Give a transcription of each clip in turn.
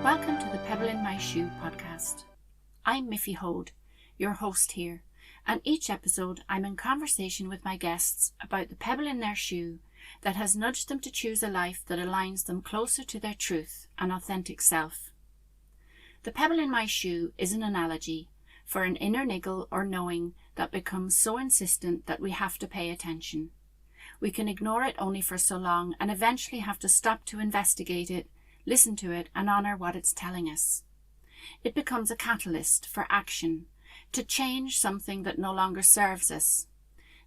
Welcome to the Pebble in My Shoe podcast. I'm Miffy Hode, your host here, and each episode I'm in conversation with my guests about the pebble in their shoe that has nudged them to choose a life that aligns them closer to their truth and authentic self. The pebble in my shoe is an analogy for an inner niggle or knowing that becomes so insistent that we have to pay attention. We can ignore it only for so long and eventually have to stop to investigate it, listen to it, and honour what it's telling us. It becomes a catalyst for action, to change something that no longer serves us.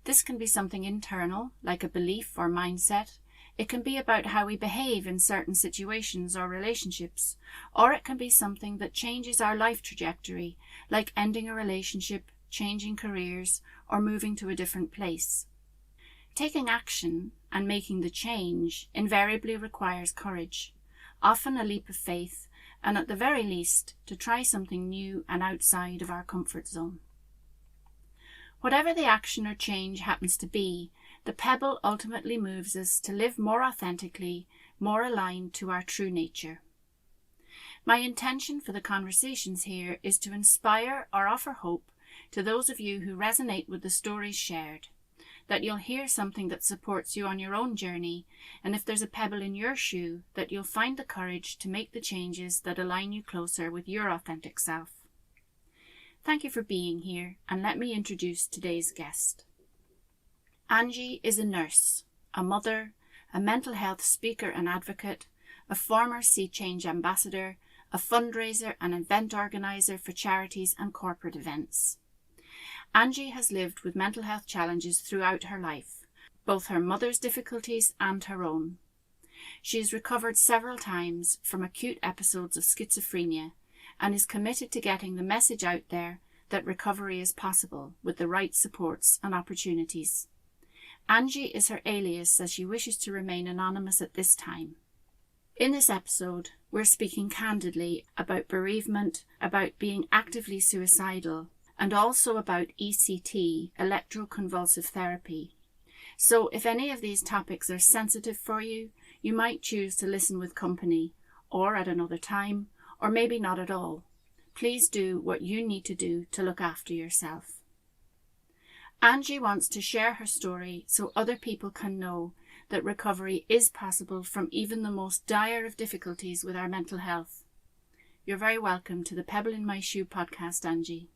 This can be something internal, like a belief or mindset. It can be about how we behave in certain situations or relationships, or it can be something that changes our life trajectory, like ending a relationship, changing careers, or moving to a different place. Taking action and making the change invariably requires courage, often a leap of faith, and at the very least, to try something new and outside of our comfort zone. Whatever the action or change happens to be, the pebble ultimately moves us to live more authentically, more aligned to our true nature. My intention for the conversations here is to inspire or offer hope to those of you who resonate with the stories shared, that you'll hear something that supports you on your own journey, and if there's a pebble in your shoe, that you'll find the courage to make the changes that align you closer with your authentic self. Thank you for being here, and let me introduce today's guest. Angie is a nurse, a mother, a mental health speaker and advocate, a former Seechange ambassador, a fundraiser and event organiser for charities and corporate events. Angie has lived with mental health challenges throughout her life, both her mother's difficulties and her own. She has recovered several times from acute episodes of schizophrenia and is committed to getting the message out there that recovery is possible with the right supports and opportunities. Angie is her alias as she wishes to remain anonymous at this time. In this episode, we're speaking candidly about bereavement, about being actively suicidal, and also about ECT Electroconvulsive Therapy. So if any of these topics are sensitive for you, you might choose to listen with company, or at another time, or maybe not at all. Please do what you need to do to look after yourself. Angie wants to share her story so other people can know that recovery is possible from even the most dire of difficulties with our mental health. You're very welcome to the Pebble in My Shoe podcast, Angie.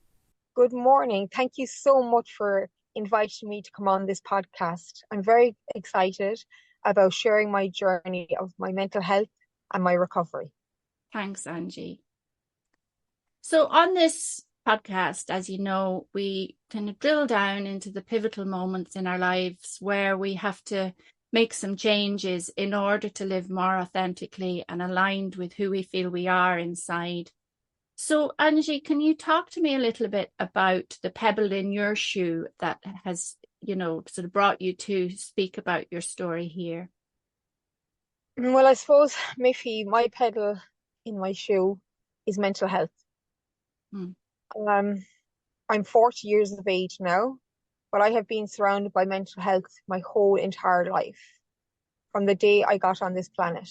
Good morning. Thank you so much for inviting me to come on this podcast. I'm very excited about sharing my journey of my mental health and my recovery. Thanks, Angie. So on this podcast, as you know, we kind of drill down into the pivotal moments in our lives where we have to make some changes in order to live more authentically and aligned with who we feel we are inside. So, Angie, can you talk to me a little bit about the pebble in your shoe that has, sort of brought you to speak about your story here? Well, I suppose, Miffy, my pebble in my shoe is mental health. I'm 40 years of age now, but I have been surrounded by mental health my whole entire life, from the day I got on this planet.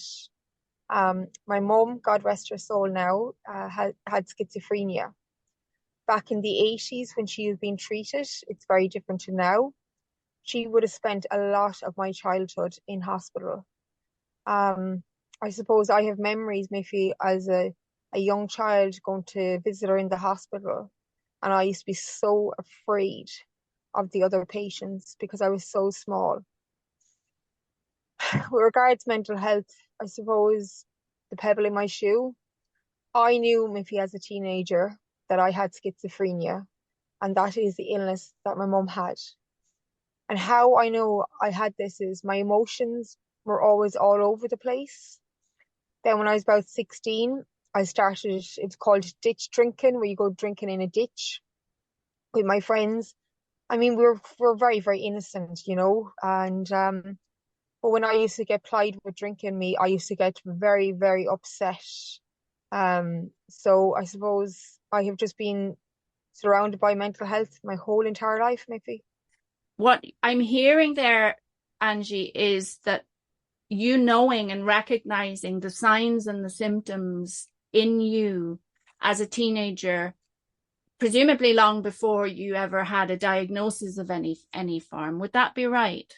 My mum, God rest her soul now, had schizophrenia. Back in the 80s when she was being treated, it's very different to now. She would have spent a lot of my childhood in hospital. I suppose I have memories, maybe as a young child going to visit her in the hospital, and I used to be so afraid of the other patients because I was so small. With regards to mental health, I suppose the pebble in my shoe, I knew maybe as a teenager that I had schizophrenia, and that is the illness that my mum had. And how I know I had this is my emotions were always all over the place. Then when I was about 16, I started, it's called ditch drinking, where you go drinking in a ditch with my friends. I mean, we're very, very innocent, and but when I used to get plied with drinking me, I used to get very, very upset. So I suppose I have just been surrounded by mental health my whole entire life, maybe. What I'm hearing there, Angie, is that you knowing and recognizing the signs and the symptoms in you as a teenager, presumably long before you ever had a diagnosis of any form. Would that be right?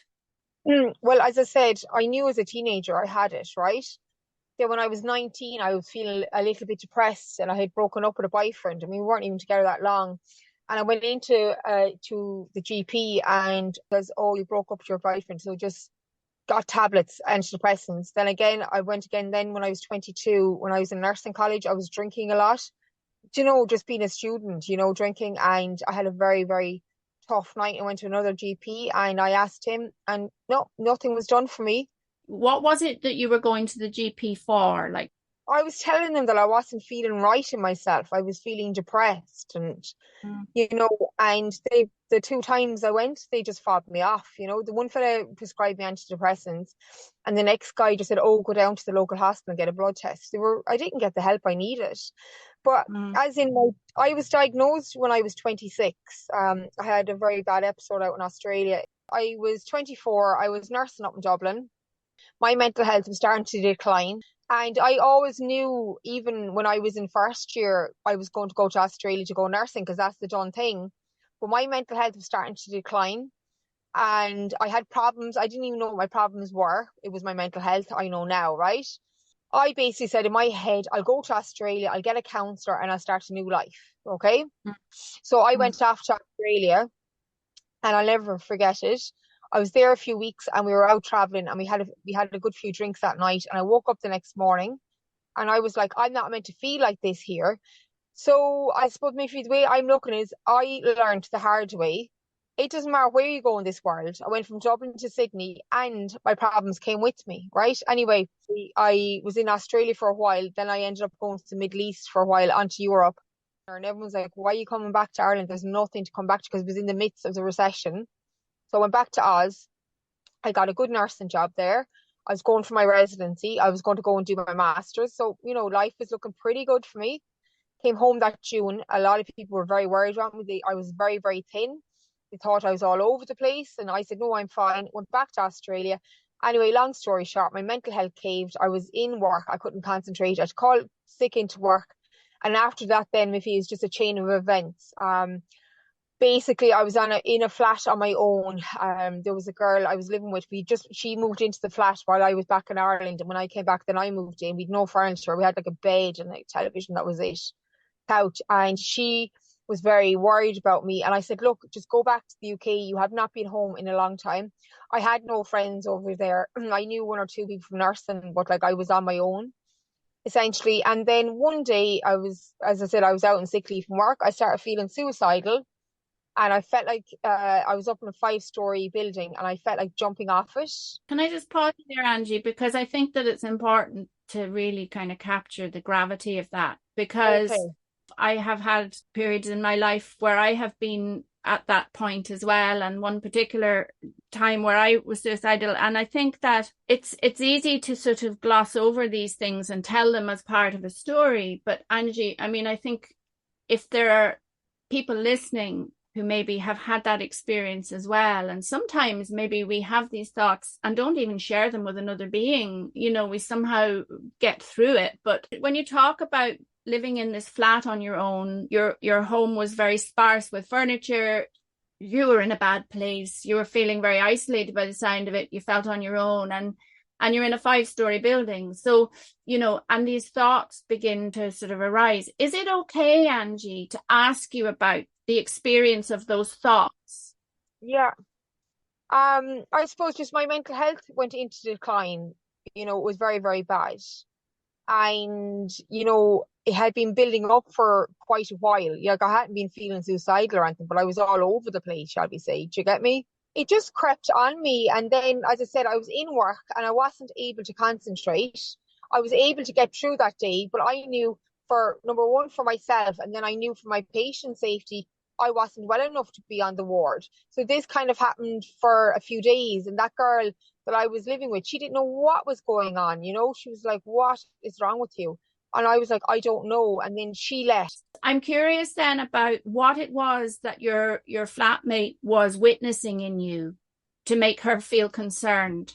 Well, as I said, I knew as a teenager I had it, right? Then when I was 19, I was feeling a little bit depressed and I had broken up with a boyfriend. I mean, we weren't even together that long. And I went into to the GP and says, "Oh, you broke up with your boyfriend, so just got tablets, antidepressants." Then again, I went again then when I was 22, when I was in nursing college, I was drinking a lot. Just being a student, drinking. And I had a very, very tough night. I went to another GP and I asked him, and no, nothing was done for me. What was it that you were going to the GP for? Like, I was telling them that I wasn't feeling right in myself. I was feeling depressed and, mm, you know, and the two times I went, they just fobbed me off. The one fella prescribed me antidepressants and the next guy just said, "Oh, go down to the local hospital and get a blood test." I didn't get the help I needed. But mm, as in I was diagnosed when I was 26. I had a very bad episode out in Australia. I was 24. I was nursing up in Dublin. My mental health was starting to decline. And I always knew, even when I was in first year, I was going to go to Australia to go nursing because that's the done thing. But my mental health was starting to decline. And I had problems. I didn't even know what my problems were. It was my mental health. I know now, right? I basically said in my head, I'll go to Australia, I'll get a counsellor, and I'll start a new life. Okay. mm, So I mm. went off to Australia and I'll never forget it. I was there a few weeks and we were out traveling and we had a good few drinks that night. And I woke up the next morning and I was like, I'm not meant to feel like this here. So I suppose maybe the way I'm looking is I learned the hard way. It doesn't matter where you go in this world. I went from Dublin to Sydney and my problems came with me, right? Anyway, I was in Australia for a while. Then I ended up going to the Middle East for a while, onto Europe. And everyone's like, "Why are you coming back to Ireland? There's nothing to come back to," because it was in the midst of the recession. So I went back to Oz. I got a good nursing job there. I was going for my residency. I was going to go and do my master's. So, life was looking pretty good for me. Came home that June. A lot of people were very worried about me. I was very, very thin. They thought I was all over the place. And I said, "No, I'm fine." Went back to Australia. Anyway, long story short, my mental health caved. I was in work. I couldn't concentrate. I'd call sick into work. And after that, then, if it's just a chain of events. Basically, I was in a flat on my own. There was a girl I was living with. She moved into the flat while I was back in Ireland. And when I came back, then I moved in. We'd no furniture. We had like a bed and a television. That was it. Couch. And she was very worried about me. And I said, "Look, just go back to the UK. You have not been home in a long time." I had no friends over there. I knew one or two people from nursing, but like I was on my own essentially. And then one day as I said, I was out on sick leave from work. I started feeling suicidal. And I felt like I was up in a 5-story building and I felt like jumping off it. Can I just pause you there, Angie? Because I think that it's important to really kind of capture the gravity of that, because Okay. I have had periods in my life where I have been at that point as well, and one particular time where I was suicidal. And I think that it's easy to sort of gloss over these things and tell them as part of a story. But Angie, I mean, I think if there are people listening who maybe have had that experience as well, and sometimes maybe we have these thoughts and don't even share them with another being, we somehow get through it. But when you talk about living in this flat on your own, your home was very sparse with furniture, you were in a bad place, you were feeling very isolated by the sound of it, you felt on your own, and you're in a 5-story building. So, and these thoughts begin to sort of arise. Is it okay, Angie, to ask you about the experience of those thoughts? Yeah. I suppose just my mental health went into decline. It was very, very bad. And, it had been building up for quite a while. Like I hadn't been feeling suicidal or anything, but I was all over the place, shall we say. Do you get me? It just crept on me. And then, as I said, I was in work and I wasn't able to concentrate. I was able to get through that day, but I knew, for number one, for myself, and then I knew for my patient safety, I wasn't well enough to be on the ward. So this kind of happened for a few days. And that girl that I was living with, she didn't know what was going on. She was like, "What is wrong with you?" And I was like, "I don't know." And then she left. I'm curious then about what it was that your flatmate was witnessing in you to make her feel concerned.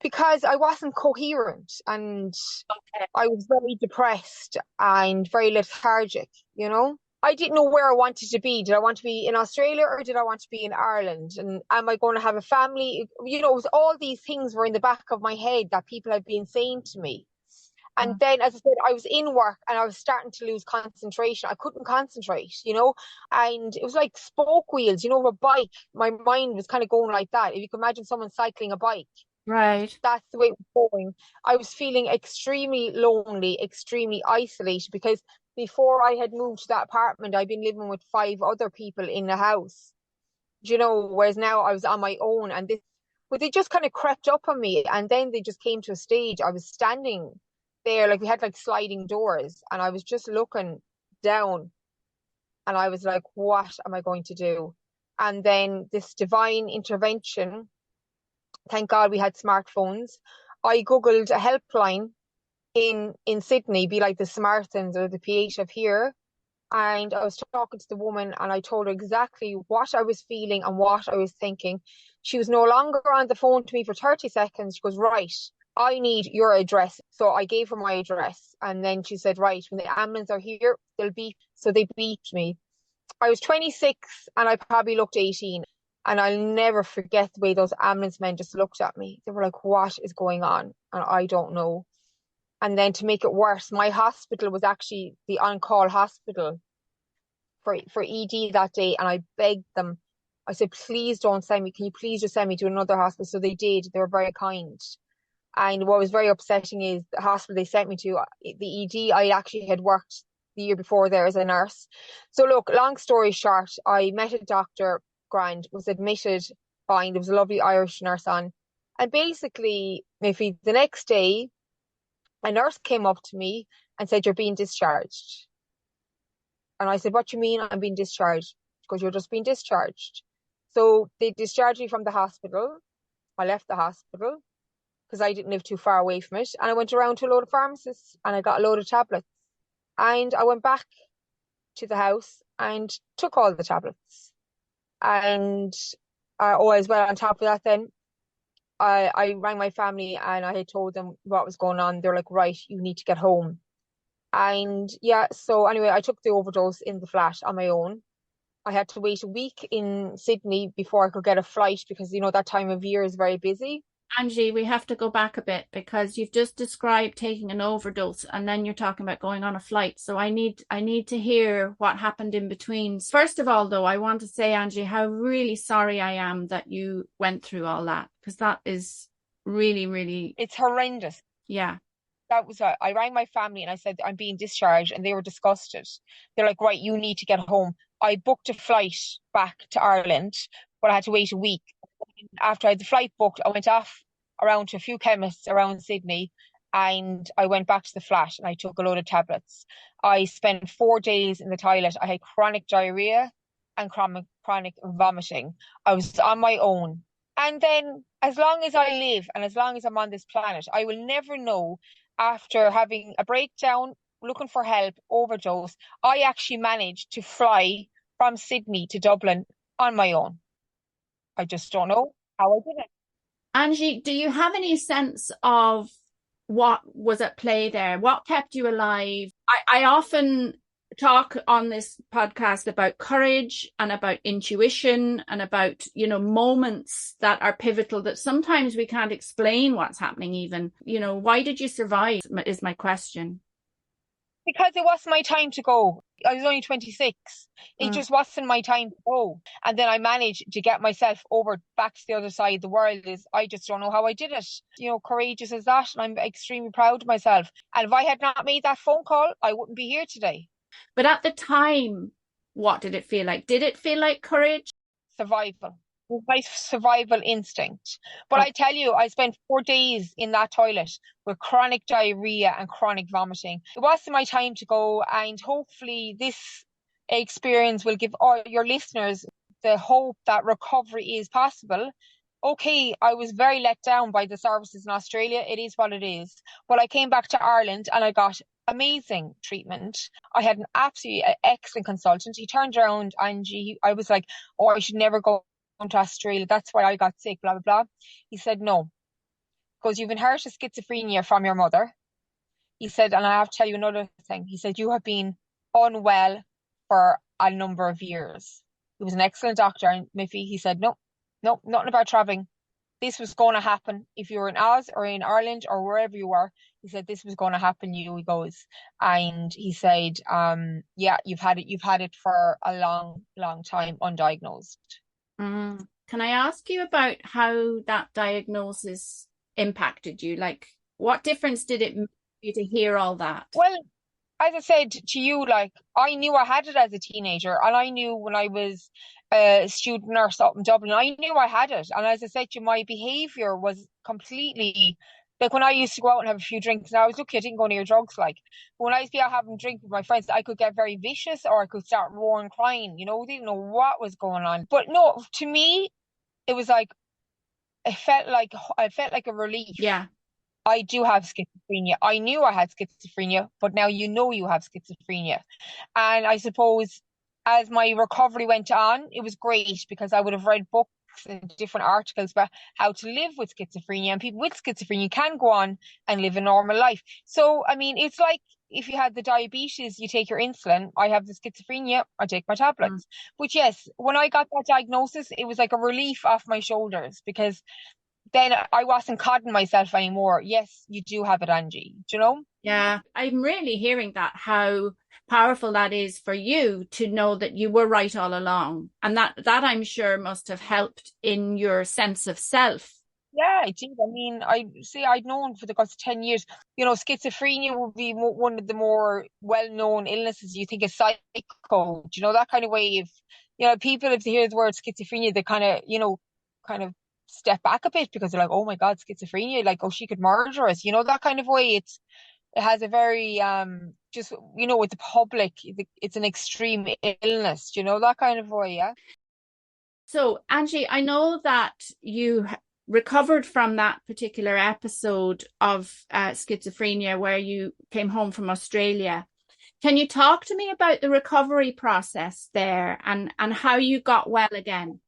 Because I wasn't coherent and Okay. I was very depressed and very lethargic, you know? I didn't know where I wanted to be. Did I want to be in Australia or did I want to be in Ireland? And am I going to have a family? You know, it was all these things were in the back of my head that people had been saying to me. And Mm. then, as I said, I was in work and I was starting to lose concentration. I couldn't concentrate, you know, and it was like spoke wheels, you know, of a bike. My mind was kind of going like that. If you can imagine someone cycling a bike, Right. that's the way it was going. I was feeling extremely lonely, extremely isolated because before I had moved to that apartment, I'd been living with 5 other people in the house, you know, whereas now I was on my own and this, but they just kind of crept up on me and then they just came to a stage. I was standing there, like we had like sliding doors and I was just looking down and I was like, what am I going to do? And then this divine intervention, thank God we had smartphones. I Googled a helpline in Sydney, be like the Samaritans or the PH of here. And I was talking to the woman and I told her exactly what I was feeling and what I was thinking. She was no longer on the phone to me for 30 seconds. She goes, right, I need your address. So I gave her my address. And then she said, right, when the ambulance are here, they'll beep. So they beeped me. I was 26 and I probably looked 18. And I'll never forget the way those ambulance men just looked at me. They were like, what is going on? And I don't know. And then to make it worse, my hospital was actually the on-call hospital for ED that day. And I begged them, I said, please don't send me. Can you please just send me to another hospital? So they did. They were very kind. And what was very upsetting is the hospital they sent me to, the ED, I actually had worked the year before there as a nurse. So look, long story short, I met a doctor, grand, was admitted, fine. There was a lovely Irish nurse on. And basically, maybe the next day, a nurse came up to me and said, you're being discharged. And I said, what do you mean I'm being discharged? Because you're just being discharged. So they discharged me from the hospital. I left the hospital because I didn't live too far away from it. And I went around to a load of pharmacists and I got a load of tablets. And I went back to the house and took all the tablets. And oh, as well, on top of that, then I rang my family and I had told them what was going on. They're like, right, you need to get home. And yeah, so anyway, I took the overdose in the flat on my own. I had to wait a week in Sydney before I could get a flight because, you know, that time of year is very busy. Angie, we have to go back a bit because you've just described taking an overdose and then you're talking about going on a flight. So I need to hear what happened in between. First of all, though, I want to say, Angie, how really sorry I am that you went through all that because that is really, really, It's horrendous. yeah. That was I rang my family and I said I'm being discharged and they were disgusted. They're like, right, you need to get home. I booked a flight back to Ireland, but I had to wait a week. After I had the flight booked, I went off around to a few chemists around Sydney and I went back to the flat and I took a load of tablets. I spent 4 days in the toilet. I had chronic diarrhea and chronic vomiting. I was on my own. And then, as long as I live and as long as I'm on this planet, I will never know after having a breakdown, looking for help, overdose, I actually managed to fly from Sydney to Dublin on my own. I just don't know how I did it. Angie, do you have any sense of what was at play there? What kept you alive? I often talk on this podcast about courage and about intuition and about, you know, moments that are pivotal that sometimes we can't explain what's happening even. You know, why did you survive is my question. Because it wasn't my time to go. I was only 26. It Mm. just wasn't my time to go. And then I managed to get myself over back to the other side of the world. Is I just don't know how I did it. You know, courageous as that. And I'm extremely proud of myself. And if I had not made that phone call, I wouldn't be here today. But at the time, what did it feel like? Did it feel like courage? Survival. It was my survival instinct. But Oh, I tell you, I spent 4 days in that toilet with chronic diarrhea and chronic vomiting. It wasn't my time to go, and hopefully this experience will give all your listeners the hope that recovery is possible. Okay, I was very let down by the services in Australia. It is what it is. But I came back to Ireland and I got amazing treatment. I had an absolutely excellent consultant. He turned around, Angie. I was like, oh, I should never go to Australia. That's why I got sick, blah, blah, blah. He said, no, goes, you've inherited schizophrenia from your mother. He said, and I have to tell you another thing. He said, you have been unwell for a number of years. He was an excellent doctor. And Miffy, he said, no, no, nothing about traveling. This was going to happen if you were in Oz or in Ireland or wherever you were. He said this was going to happen. You, he goes, and he said, yeah, you've had it for a long, long time, undiagnosed. Can I ask you about how that diagnosis impacted you? Like, what difference did it make you to hear all that? Well, as I said to you, like I knew I had it as a teenager, and I knew when I was a student nurse up in Dublin, I knew I had it. And as I said to you, my behaviour was completely like when I used to go out and have a few drinks, and I was lucky I didn't go near drugs, like but when I used to be out having a drink with my friends, I could get very vicious or I could start roaring crying, they didn't know what was going on. But no, to me, it was like I felt like a relief. Yeah. I do have schizophrenia. I knew I had schizophrenia, but now you know you have schizophrenia. And I suppose as my recovery went on, it was great because I would have read books and different articles about how to live with schizophrenia. And people with schizophrenia can go on and live a normal life. So, I mean, it's like if you had the diabetes, you take your insulin. I have the schizophrenia, I take my tablets. But yes, when I got that diagnosis, it was like a relief off my shoulders because then I wasn't codding myself anymore. Yes, you do have it, Angie. Do you know? Yeah, I'm really hearing that, how powerful that is for you to know that you were right all along. And that I'm sure must have helped in your sense of self. Yeah, I did. I mean, I'd known for the past 10 years, schizophrenia would be one of the more well-known illnesses. You think of psycho, that kind of way of, people, if they hear the word schizophrenia, they kind of step back a bit because they're like, oh my God, schizophrenia, like, oh, she could murder us, that kind of way. It has a very, just, with the public, it's an extreme illness, that kind of way, yeah. So, Angie, I know that you recovered from that particular episode of schizophrenia where you came home from Australia. Can you talk to me about the recovery process there and how you got well again?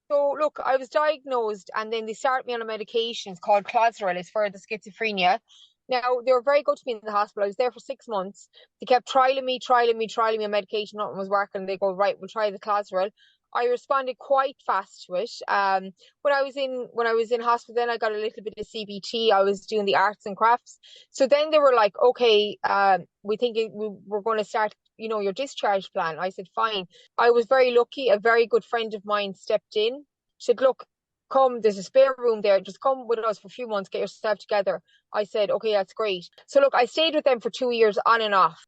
So look, I was diagnosed and then they started me on a medication. It's called Clozaril. It's for the schizophrenia. Now, they were very good to me in the hospital. I was there for 6 months. They kept trialing me on medication. Nothing was working. They go, right, we'll try the Clozaril. I responded quite fast to it. When I was in hospital, then I got a little bit of CBT. I was doing the arts and crafts. So then they were like, okay, we think we're going to start, your discharge plan. I said, fine. I was very lucky. A very good friend of mine stepped in, said, look, come, there's a spare room there. Just come with us for a few months, get yourself together. I said, okay, that's great. So look, I stayed with them for 2 years on and off.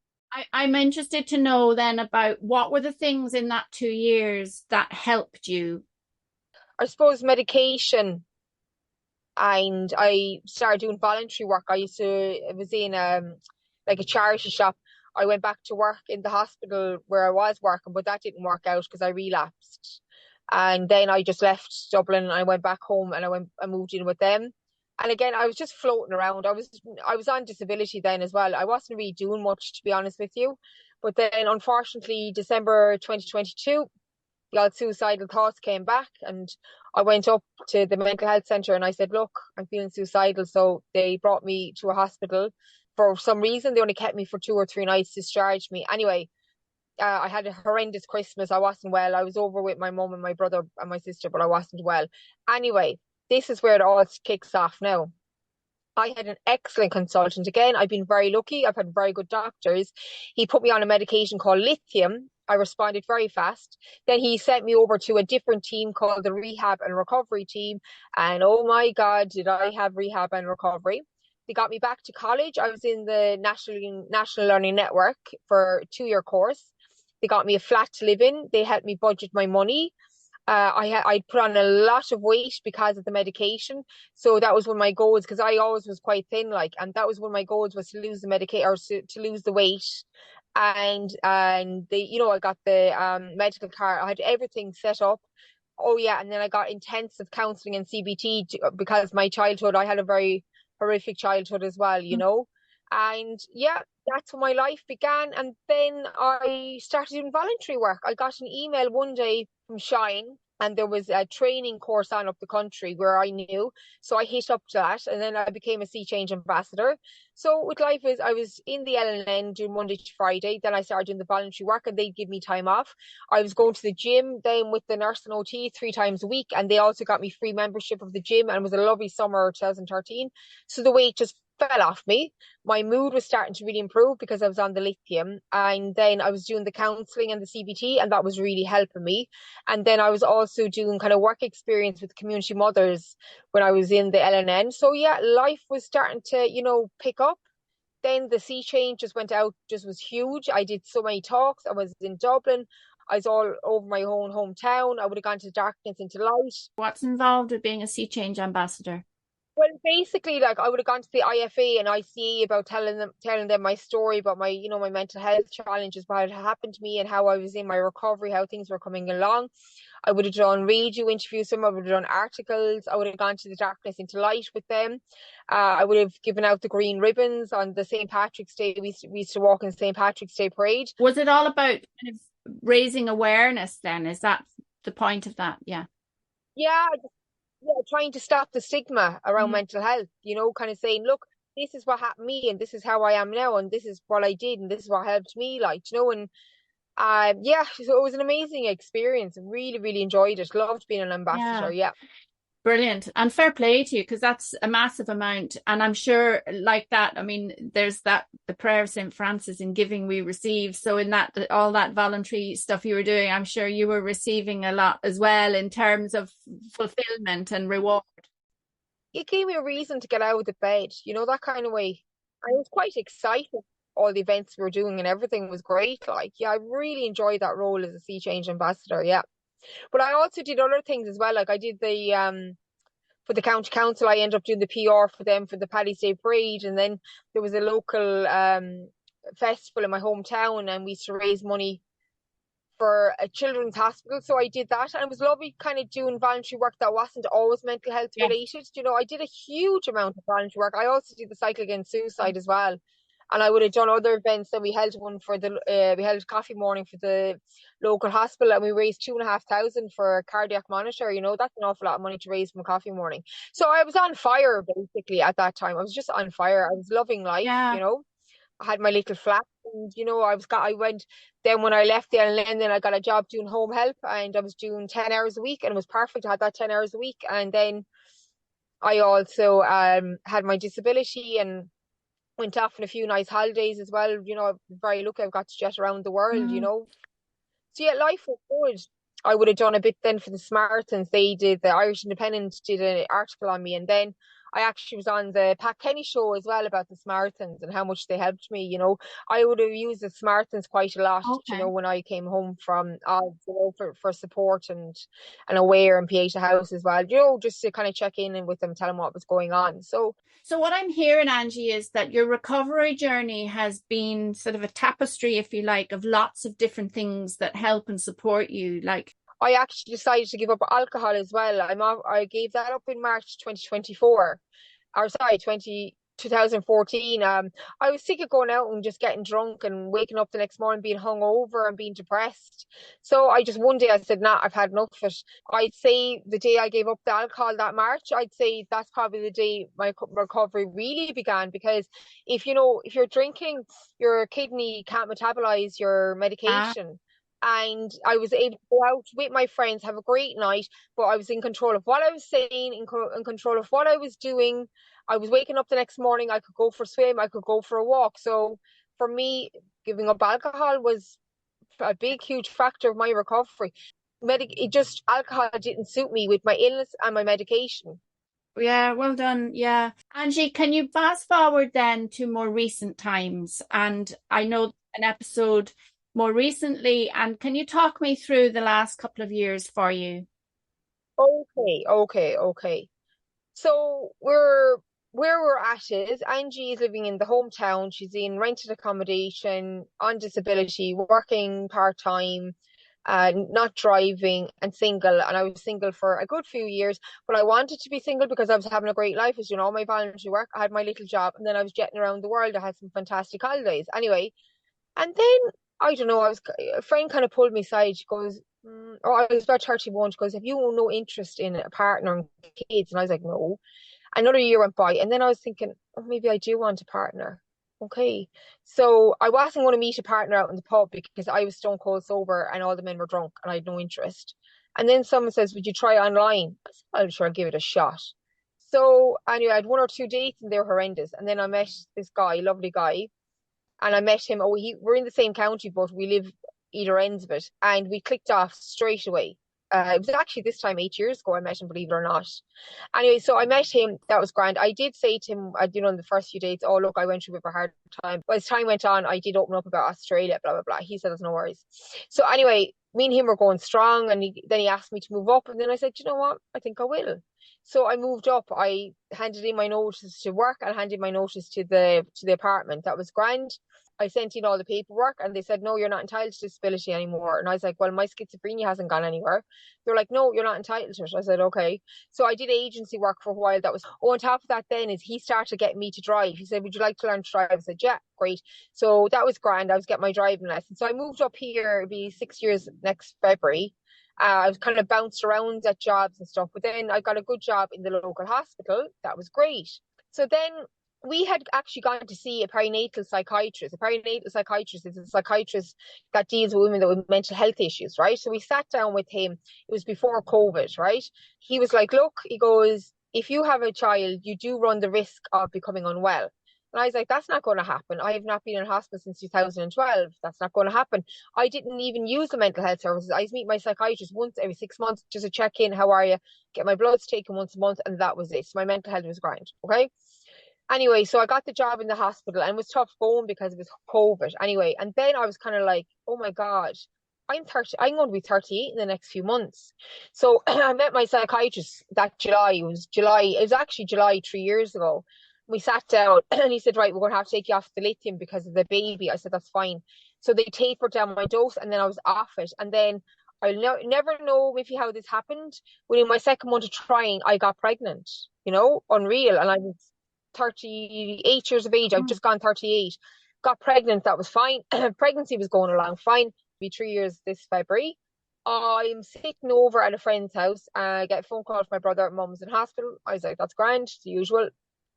I'm interested to know then about what were the things in that 2 years that helped you? I suppose medication, and I started doing voluntary work. I was in like a charity shop. I went back to work in the hospital where I was working, but that didn't work out because I relapsed. And then I just left Dublin and I went back home and I moved in with them. And again, I was just floating around. I was on disability then as well. I wasn't really doing much, to be honest with you. But then unfortunately, December 2022, the old suicidal thoughts came back and I went up to the mental health centre and I said, look, I'm feeling suicidal. So they brought me to a hospital. For some reason, they only kept me for 2 or 3 nights, discharged me. Anyway, I had a horrendous Christmas. I wasn't well. I was over with my mum and my brother and my sister, but I wasn't well. Anyway, this is where it all kicks off now. I had an excellent consultant. Again, I've been very lucky. I've had very good doctors. He put me on a medication called lithium. I responded very fast. Then he sent me over to a different team called the rehab and recovery team. And oh my God, did I have rehab and recovery. They got me back to college. I was in the National Learning Network for a 2-year course. They got me a flat to live in. They helped me budget my money. I put on a lot of weight because of the medication. So that was one of my goals because I always was quite thin, and that was one of my goals was to lose the medication or to lose the weight. And they, I got the medical card. I had everything set up. Oh yeah, and then I got intensive counselling and CBT because my childhood, I had a very horrific childhood as well, And yeah, that's when my life began. And then I started doing voluntary work. I got an email one day from Shine and there was a training course on up the country where I knew. So I hit up to that, and then I became a Seechange ambassador. So with life is, I was in the LNN doing Monday to Friday. Then I started doing the voluntary work, and they'd give me time off. I was going to the gym then with the nurse and OT 3 times a week, and they also got me free membership of the gym, and it was a lovely summer 2013. So the weight just fell off me. My mood was starting to really improve because I was on the lithium, and then I was doing the counselling and the CBT, and that was really helping me. And then I was also doing kind of work experience with community mothers when I was in the LNN. So yeah, life was starting to, pick up. Then the Seechange just went out, just was huge. I did so many talks. I was in Dublin. I was all over my own hometown. I would have gone to darkness into light. What's involved with being a Seechange ambassador? Well, basically, like I would have gone to the IFA and ICA about telling them my story about my, my mental health challenges, what had happened to me and how I was in my recovery, how things were coming along. I would have done radio interviews, I would have done articles. I would have gone to the darkness into light with them. I would have given out the green ribbons on the St. Patrick's Day. We used to walk in St. Patrick's Day parade. Was it all about kind of raising awareness then? Is that the point of that? Yeah. Yeah, yeah, trying to stop the stigma around Mm. mental health, kind of saying, look, this is what happened to me and this is how I am now and this is what I did and this is what helped me, and yeah, so it was an amazing experience. Really, really enjoyed it. Loved being an Yeah. ambassador. Yeah. Brilliant. And fair play to you, because that's a massive amount. And I'm sure like that, I mean, there's that, the prayer of St. Francis, in giving we receive. So in that, all that voluntary stuff you were doing, I'm sure you were receiving a lot as well in terms of fulfillment and reward. It gave me a reason to get out of the bed, that kind of way. I was quite excited. All the events we were doing and everything was great. Like, yeah, I really enjoyed that role as a Seechange ambassador. Yeah. But I also did other things as well. Like I did the for the county council, I ended up doing the PR for them for the Paddy's Day parade, and then there was a local festival in my hometown, and we used to raise money for a children's hospital. So I did that, and it was lovely, kind of doing voluntary work that wasn't always mental health Yes. related. I did a huge amount of voluntary work. I also did the cycle against suicide as well. And I would have done other events. Then we held one for we held a coffee morning for the local hospital, and we raised 2,500 for a cardiac monitor. That's an awful lot of money to raise from a coffee morning. So I was on fire basically at that time. I was just on fire. I was loving life. Yeah. I had my little flat, and I went. Then when I left the LLN, then I got a job doing home help, and I was doing 10 hours a week, and it was perfect. I had that 10 hours a week, and then I also had my disability and went off on a few nice holidays as well. I'm very lucky I've got to jet around the world, Mm. So yeah, life was good. I would have done a bit then for the Samaritans. The Irish Independent did an article on me, and then I actually was on the Pat Kenny show as well about the Samaritans and how much they helped me. I would have used the Samaritans quite a lot, Okay. when I came home from Oz, for support and aware and PA to house as well, just to kind of check in and with them, tell them what was going on. So what I'm hearing, Angie, is that your recovery journey has been sort of a tapestry, if you like, of lots of different things that help and support you. Like, I actually decided to give up alcohol as well. I gave that up in March 2024, or sorry, 2014. I was sick of going out and just getting drunk and waking up the next morning being hungover and being depressed. So I just one day I said, nah, I've had enough of it. I'd say the day I gave up the alcohol that March, I'd say that's probably the day my recovery really began, because if you're drinking, your kidney can't metabolize your medication. And I was able to go out with my friends, have a great night, but I was in control of what I was saying, in control of what I was doing. I was waking up the next morning, I could go for a swim, I could go for a walk. So for me, giving up alcohol was a big, huge factor of my recovery. Alcohol didn't suit me with my illness and my medication. yeah, well done. Yeah. Angie, can you fast forward then to more recent times? And I know an episode more recently, and can you talk me through the last couple of years for you? Okay. So where we're at is Angie is living in the hometown. She's in rented accommodation, on disability, working part-time, not driving, and single. And I was single for a good few years, but I wanted to be single because I was having a great life. I was doing all my voluntary work. I had my little job, and then I was jetting around the world. I had some fantastic holidays. Anyway, and then I don't know, a friend kind of pulled me aside. She goes, oh, I was about 31. She goes, have you no interest in a partner and kids? And I was like, no. Another year went by, and then I was thinking, oh, maybe I do want a partner. Okay. So I wasn't going to meet a partner out in the pub because I was stone cold sober and all the men were drunk and I had no interest. And then someone says, would you try online? I said, I'm sure I'll give it a shot. So anyway, I had one or two dates and they were horrendous. And then I met this guy, lovely guy, and I met him. Oh, we're in the same county, but we live either ends of it, and we clicked off straight away. It was actually this time 8 years ago I met him, believe it or not. Anyway, so I met him. That was grand. I did say to him, in the first few dates, oh, look, I went through a bit of a hard time. But as time went on, I did open up about Australia, blah, blah, blah. He said, there's no worries. So anyway, me and him were going strong. And then he asked me to move up. And then I said, you know what? I think I will. So I moved up. I handed in my notice to work and handed my notice to the apartment. That was grand. I sent in all the paperwork and they said, no, you're not entitled to disability anymore. And I was like, well, my schizophrenia hasn't gone anywhere. They're like, no, you're not entitled to it. I said, okay. So I did agency work for a while. That was, on top of that then is he started getting me to drive. He said, would you like to learn to drive? I said, yeah, great. So that was grand. I was getting my driving lesson. So I moved up here, it'll be 6 years next February. I was kind of bounced around at jobs and stuff, but then I got a good job in the local hospital. That was great. So then we had actually gone to see a perinatal psychiatrist. A perinatal psychiatrist is a psychiatrist that deals with women with mental health issues, right? So we sat down with him. It was before COVID, right? He was like, look, he goes, if you have a child, you do run the risk of becoming unwell. And I was like, that's not going to happen. I have not been in hospital since 2012. That's not going to happen. I didn't even use the mental health services. I meet my psychiatrist once every 6 months just to check in. How are you? Get my bloods taken once a month. And that was it. So my mental health was grand. Okay. Anyway, so I got the job in the hospital and it was tough going because it was COVID. Anyway, and then I was kind of like, oh my God, I'm 30, I'm going to be 38 in the next few months. So I met my psychiatrist that July. It was actually July 3 years ago. We sat down and he said, right, we're going to have to take you off the lithium because of the baby. I said, that's fine. So they tapered down my dose and then I was off it. And then never know maybe how this happened. Within my second month of trying, I got pregnant, unreal. And I was 38 years of age. I've just gone 38. Got pregnant. That was fine. Pregnancy was going along fine. Be 3 years this February. I'm sitting over at a friend's house. I get a phone call from my brother. Mum's in hospital. I was like, that's grand. The usual.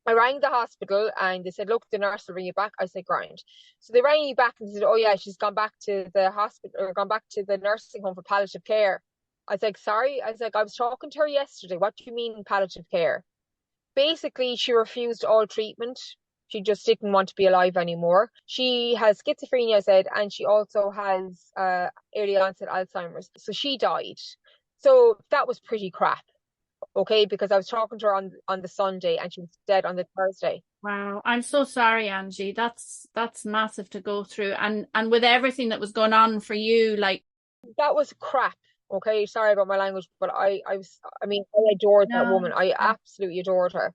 I rang the hospital and they said, look, the nurse will ring you back. I said, grand. So they rang me back and said, oh yeah, she's gone back to the hospital or gone back to the nursing home for palliative care. I was like, sorry. I was like, I was talking to her yesterday. What do you mean palliative care? Basically, she refused all treatment. She just didn't want to be alive anymore. She has schizophrenia, I said, and she also has early onset Alzheimer's. So she died. So that was pretty crap. Okay, because I was talking to her on the Sunday and she was dead on the Thursday. Wow, I'm so sorry, Angie. That's massive to go through, and with everything that was going on for you, like that was crap. Okay, sorry about my language, but I adored that woman. I absolutely adored her.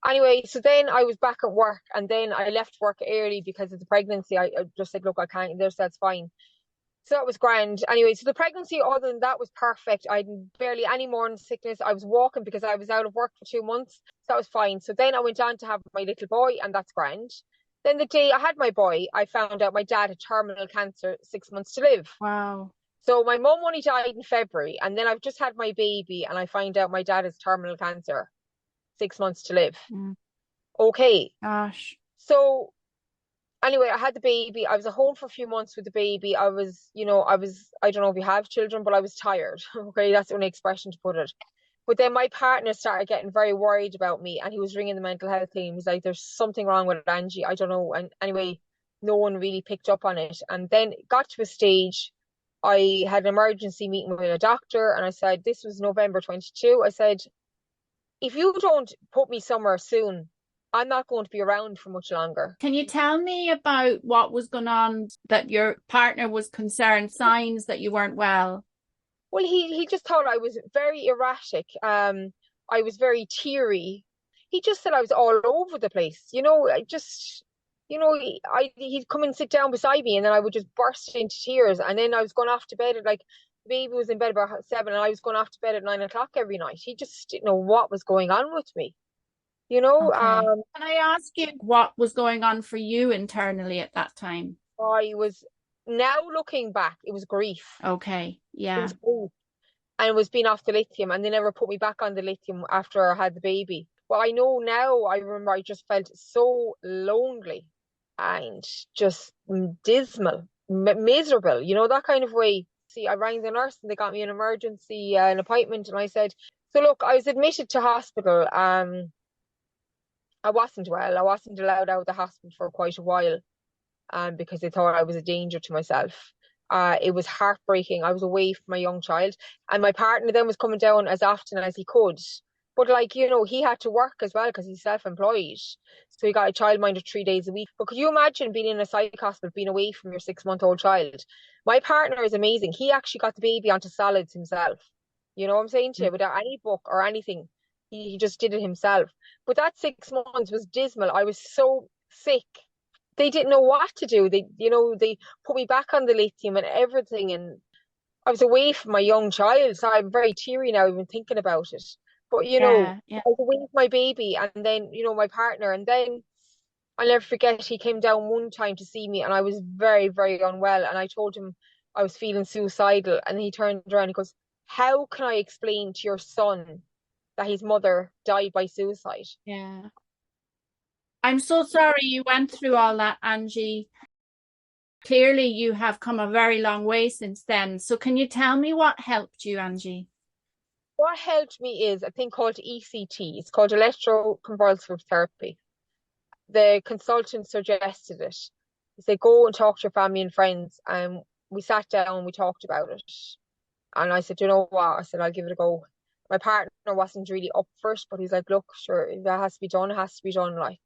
Anyway, so then I was back at work and then I left work early because of the pregnancy. I just said, look, I can't, that's fine. So that was grand. Anyway, so the pregnancy, other than that, was perfect. I had barely any morning sickness. I was walking because I was out of work for 2 months. So that was fine. So then I went on to have my little boy, and that's grand. Then the day I had my boy, I found out my dad had terminal cancer, 6 months to live. Wow. So my mum only died in February, and then I've just had my baby, and I find out my dad has terminal cancer, 6 months to live. Okay. Gosh. So anyway, I had the baby. I was at home for a few months with the baby. I don't know if you have children, but I was tired. Okay, that's the only expression to put it. But then my partner started getting very worried about me and he was ringing the mental health team. He was like, there's something wrong with Angie. I don't know. And anyway, no one really picked up on it. And then it got to a stage, I had an emergency meeting with a doctor and I said, this was November 22. I said, if you don't put me somewhere soon, I'm not going to be around for much longer. Can you tell me about what was going on, that your partner was concerned, signs that you weren't well? Well, he just thought I was very erratic. I was very teary. He just said I was all over the place. He'd come and sit down beside me and then I would just burst into tears. And then I was going off to bed at the baby was in bed about 7 and I was going off to bed at 9 o'clock every night. He just didn't know what was going on with me. Okay. Can I ask you what was going on for you internally at that time? I was Now looking back, it was grief. Okay. It Yeah. was grief. And it was being off the lithium, and they never put me back on the lithium after I had the baby. Well, I know now, I remember I just felt so lonely and just dismal, miserable, that kind of way. See, I rang the nurse and they got me an emergency an appointment, and I said, so look, I was admitted to hospital. I wasn't well. I wasn't allowed out of the hospital for quite a while, because they thought I was a danger to myself. It was heartbreaking. I was away from my young child, and my partner then was coming down as often as he could. But like, he had to work as well because he's self-employed. So he got a childminder 3 days a week. But could you imagine being in a psych hospital, being away from your 6-month-old child? My partner is amazing. He actually got the baby onto solids himself. You know what I'm saying to you? Without any book or anything. He just did it himself. But that 6 months was dismal. I was so sick. They didn't know what to do. They put me back on the lithium and everything, and I was away from my young child, so I'm very teary now even thinking about it. But Yeah. Yeah. I was away with my baby, and then my partner, and then I'll never forget, he came down one time to see me, and I was very, very unwell, and I told him I was feeling suicidal, and he turned around and he goes, "How can I explain to your son that his mother died by suicide?" Yeah. I'm so sorry you went through all that, Angie. Clearly, you have come a very long way since then. So, can you tell me what helped you, Angie? What helped me is a thing called ECT. It's called Electroconvulsive Therapy. The consultant suggested it. He said, go and talk to your family and friends. And we sat down and we talked about it. And I said, you know what? I said, I'll give it a go. My partner wasn't really up for it, but he's like, look, sure, if that has to be done, it has to be done. Like,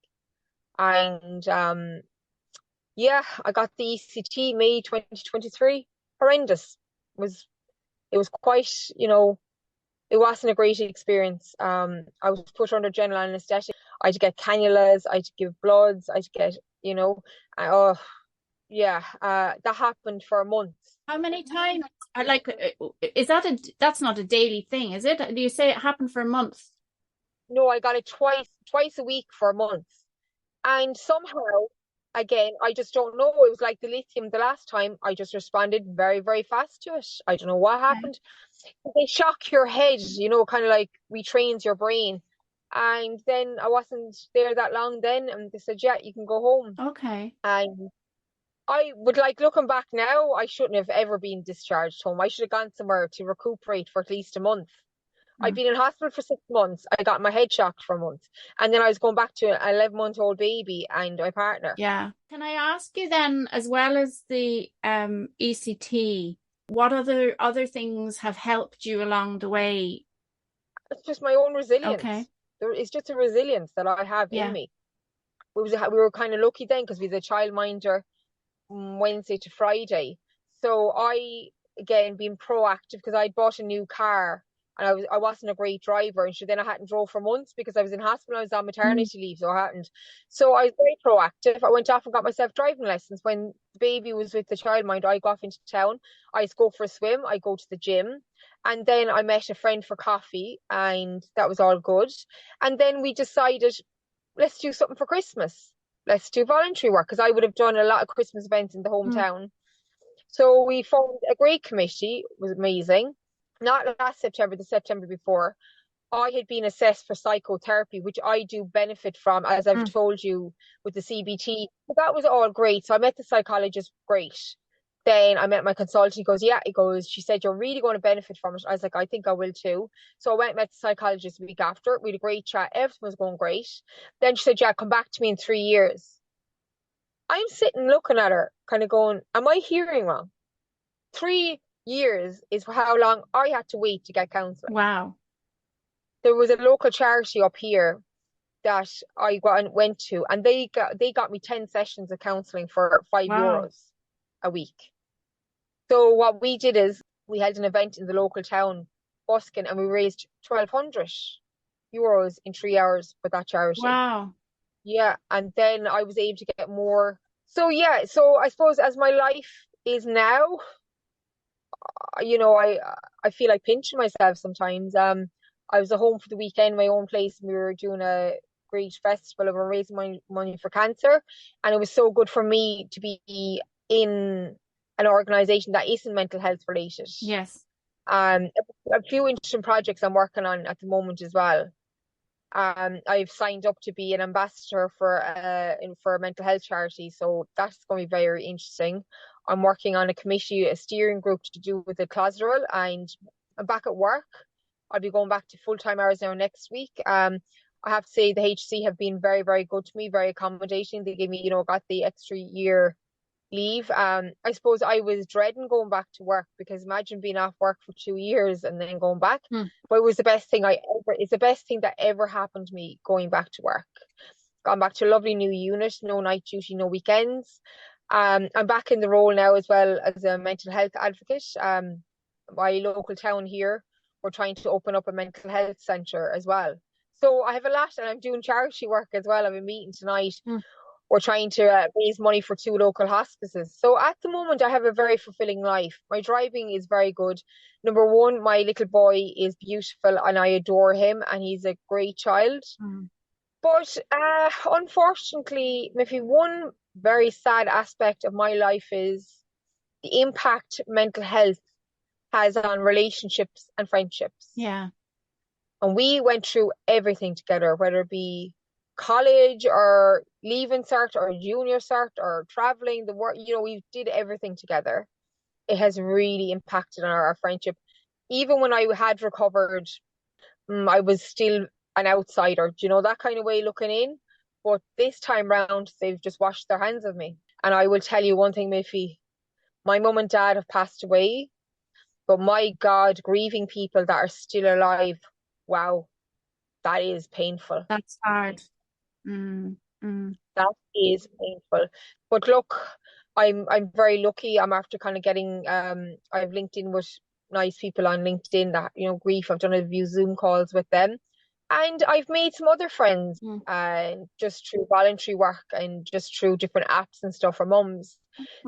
and yeah, I got the ECT May 2023. Horrendous. It was quite, it wasn't a great experience. I was put under general anesthetic. I had to get cannulas, I had to give bloods, I had to get, oh yeah, that happened for a month. How many times? Like, is that that's not a daily thing, is it? Do you say it happened for a month? No, I got it twice a week for a month. And somehow, again, I just don't know. It was like the lithium the last time. I just responded very, very fast to it. I don't know what Okay. happened. They shock your head, kind of like retrains your brain. And then I wasn't there that long then, and they said, yeah, you can go home. Okay. And I would like looking back now, I shouldn't have ever been discharged home. I should have gone somewhere to recuperate for at least a month. I'd Mm. been in hospital for 6 months. I got my head shocked for a month. And then I was going back to an 11-month-old baby and my partner. Yeah. Can I ask you then, as well as the ECT, what other things have helped you along the way? It's just my own Okay. resilience. It's just a resilience that I have in Yeah. me. We were kind of lucky then because we had a childminder Wednesday to Friday. So I, again, being proactive because I'd bought a new car and I wasn't a great driver, and so then I hadn't drove for months because I was in hospital. I was on Mm. maternity leave, so I hadn't. So I was very proactive. I went off and got myself driving lessons when the baby was with the childminder. I go off into town. I go for a swim. I go to the gym, and then I met a friend for coffee, and that was all good. And then we decided, let's do something for Christmas. Let's do voluntary work because I would have done a lot of Christmas events in the Mm. hometown. So we formed a great committee. It was amazing. Not last September, the September before. I had been assessed for psychotherapy, which I do benefit from, as I've Mm. told you, with the CBT. So that was all great. So I met the psychologist, great. Then I met my consultant. He goes, yeah, she said, you're really going to benefit from it. I was like, I think I will too. So I went and met the psychologist the week after. We had a great chat. Everything was going great. Then she said, yeah, come back to me in 3 years. I'm sitting looking at her, kind of going, am I hearing wrong? 3 years is how long I had to wait to get counselling. Wow. There was a local charity up here that I went to, and they got me 10 sessions of counselling for five Wow. euros a week. So what we did is we held an event in the local town, Buskin, and we raised 1,200 euros in 3 hours for that charity. Wow. Yeah, and then I was able to get more. So yeah, so I suppose as my life is now, I feel like pinching myself sometimes. I was at home for the weekend, my own place, and we were doing a great festival of raising money for cancer, and it was so good for me to be in an organisation that isn't mental health related. Yes. A few interesting projects I'm working on at the moment as well. I've signed up to be an ambassador for a mental health charity, so that's going to be very interesting. I'm working on a committee, a steering group to do with the closetal, and I'm back at work. I'll be going back to full-time hours now next week. I have to say the HC have been very, very good to me, very accommodating. They gave me, got the extra year leave. I suppose I was dreading going back to work, because imagine being off work for 2 years and then going back. But it was the best thing it's the best thing that ever happened to me, going back to work. Gone back to a lovely new unit, no night duty, no weekends. I'm back in the role now as well as a mental health advocate. My local town here, we're trying to open up a mental health centre as well. So I have a lot, and I'm doing charity work as well. I have a meeting tonight. We're trying to raise money for 2 local hospices. So at the moment, I have a very fulfilling life. My driving is very good. Number one, my little boy is beautiful and I adore him, and he's a great child. But unfortunately, maybe one very sad aspect of my life is the impact mental health has on relationships and friendships. Yeah. And we went through everything together, whether it be college or leaving cert or junior cert or traveling the work, we did everything together. It has really impacted on our friendship. Even when I had recovered, I was still an outsider, that kind of way looking in. But this time round, they've just washed their hands of me. And I will tell you one thing, Miffy, my mum and dad have passed away, but my God, grieving people that are still alive, wow, that is painful. That's hard. That is painful. But look, I'm very lucky. I'm after kind of getting I've linked in with nice people on LinkedIn that, grief. I've done a few Zoom calls with them. And I've made some other friends just through voluntary work and just through different apps and stuff for mums.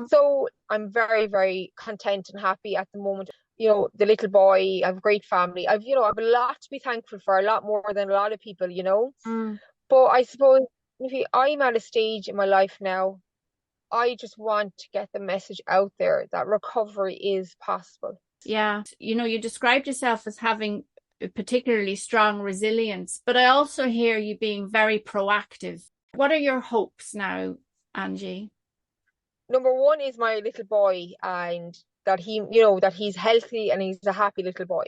So I'm very, very content and happy at the moment. The little boy, I have a great family. I've a lot to be thankful for, a lot more than a lot of people, But I suppose I'm at a stage in my life now, I just want to get the message out there that recovery is possible. Yeah. You described yourself as having a particularly strong resilience, but I also hear you being very proactive. What are your hopes now, Angie? Number one is my little boy, and that that he's healthy and he's a happy little boy.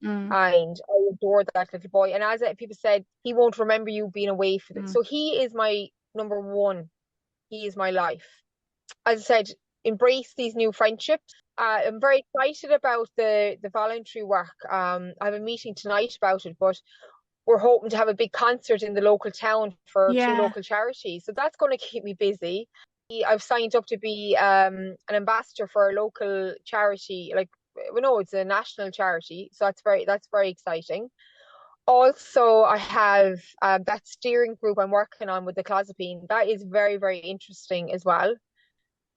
And I adore that little boy. And as people said, he won't remember you being away for this. So he is my number one. He is my life. As I said, embrace these new friendships. I'm very excited about the voluntary work. I have a meeting tonight about it, but we're hoping to have a big concert in the local town for 2 local charities. So that's going to keep me busy. I've signed up to be an ambassador for a local charity. It's a national charity, so that's very exciting. Also, I have that steering group I'm working on with the clozapine. That is very, very interesting as well.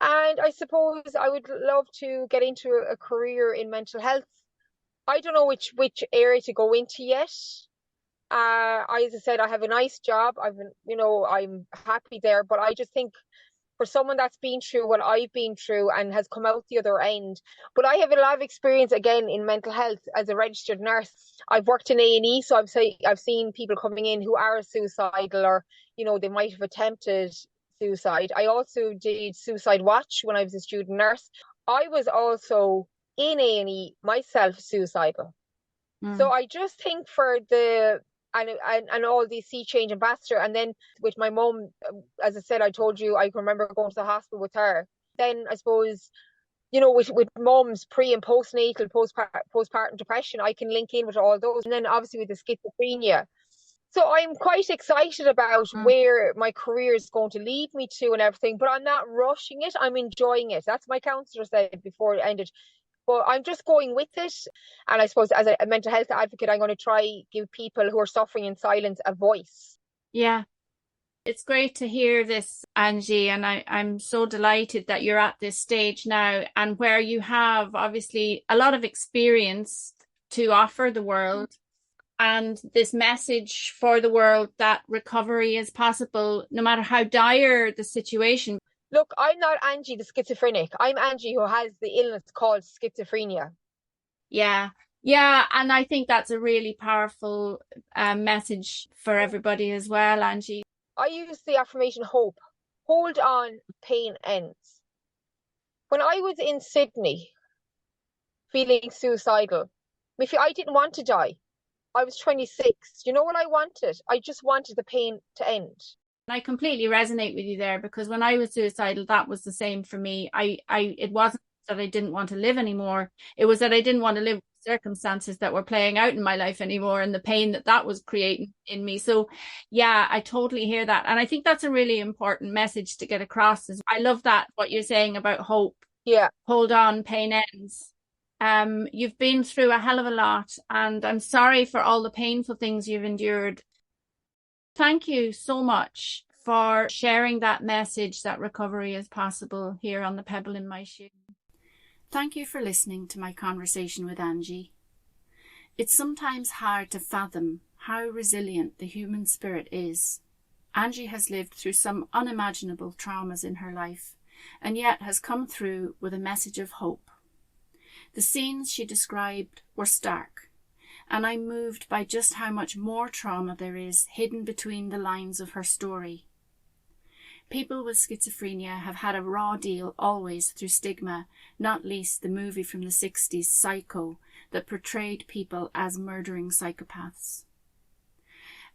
And I suppose I would love to get into a career in mental health. I don't know which area to go into yet. As I said, I have a nice job. I'm happy there, but I just think for someone that's been through what I've been through and has come out the other end. But I have a lot of experience again in mental health as a registered nurse. I've worked in A&E, so I've seen people coming in who are suicidal, or they might have attempted suicide. I also did suicide watch when I was a student nurse. I was also in A&E myself suicidal. So I just think for the and all the Seechange ambassador, and then with my mum, as I said, I told you I can remember going to the hospital with her. Then I suppose, with mum's pre and postnatal, postpartum depression, I can link in with all those. And then obviously with the schizophrenia. So I'm quite excited about where my career is going to lead me to and everything, but I'm not rushing it. I'm enjoying it. That's my counsellor said before it ended. But I'm just going with it. And I suppose as a mental health advocate, I'm going to try give people who are suffering in silence a voice. Yeah. It's great to hear this, Angie, and I'm so delighted that you're at this stage now, and where you have obviously a lot of experience to offer the world, and this message for the world that recovery is possible no matter how dire the situation. Look, I'm not Angie the schizophrenic. I'm Angie who has the illness called schizophrenia. Yeah. Yeah. And I think that's a really powerful message for everybody as well, Angie. I use the affirmation hope. Hold on, pain ends. When I was in Sydney feeling suicidal, Miffy, I didn't want to die. I was 26. You know what I wanted? I just wanted the pain to end. I completely resonate with you there, because when I was suicidal, that was the same for me. It wasn't that I didn't want to live anymore. It was that I didn't want to live with circumstances that were playing out in my life anymore, and the pain that that was creating in me. So yeah, I totally hear that. And I think that's a really important message to get across. I love that, what you're saying about hope. Yeah. Hold on, pain ends. You've been through a hell of a lot, and I'm sorry for all the painful things you've endured. Thank you so much for sharing that message that recovery is possible here on the Pebble in My Shoe. Thank you for listening to my conversation with Angie. It's sometimes hard to fathom how resilient the human spirit is. Angie has lived through some unimaginable traumas in her life, and yet has come through with a message of hope. The scenes she described were stark, and I'm moved by just how much more trauma there is hidden between the lines of her story. People with schizophrenia have had a raw deal always through stigma, not least the movie from the 60s, Psycho, that portrayed people as murdering psychopaths.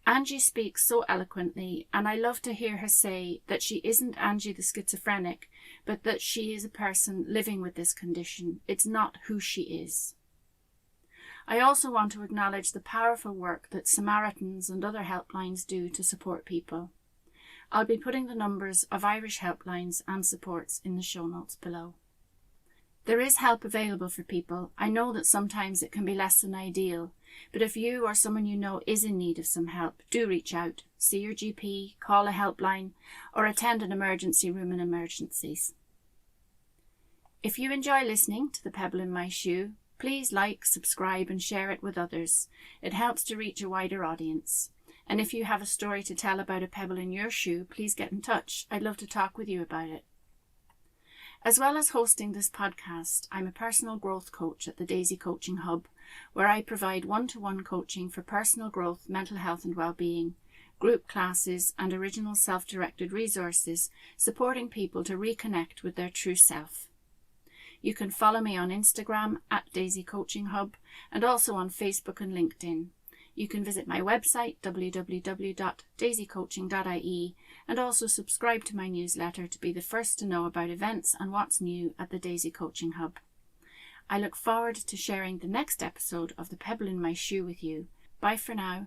Angie speaks so eloquently, and I love to hear her say that she isn't Angie the schizophrenic, but that she is a person living with this condition. It's not who she is. I also want to acknowledge the powerful work that Samaritans and other helplines do to support people. I'll be putting the numbers of Irish helplines and supports in the show notes below. There is help available for people. I know that sometimes it can be less than ideal, but if you or someone you know is in need of some help, do reach out, see your GP, call a helpline, or attend an emergency room in emergencies. If you enjoy listening to the Pebble in My Shoe, please like, subscribe and share it with others. It helps to reach a wider audience. And if you have a story to tell about a pebble in your shoe, please get in touch. I'd love to talk with you about it. As well as hosting this podcast, I'm a personal growth coach at the Daisy Coaching Hub, where I provide one-to-one coaching for personal growth, mental health and well-being, group classes and original self-directed resources, supporting people to reconnect with their true self. You can follow me on Instagram at Daisy Coaching Hub and also on Facebook and LinkedIn. You can visit my website www.daisycoaching.ie and also subscribe to my newsletter to be the first to know about events and what's new at the Daisy Coaching Hub. I look forward to sharing the next episode of the Pebble in My Shoe with you. Bye for now.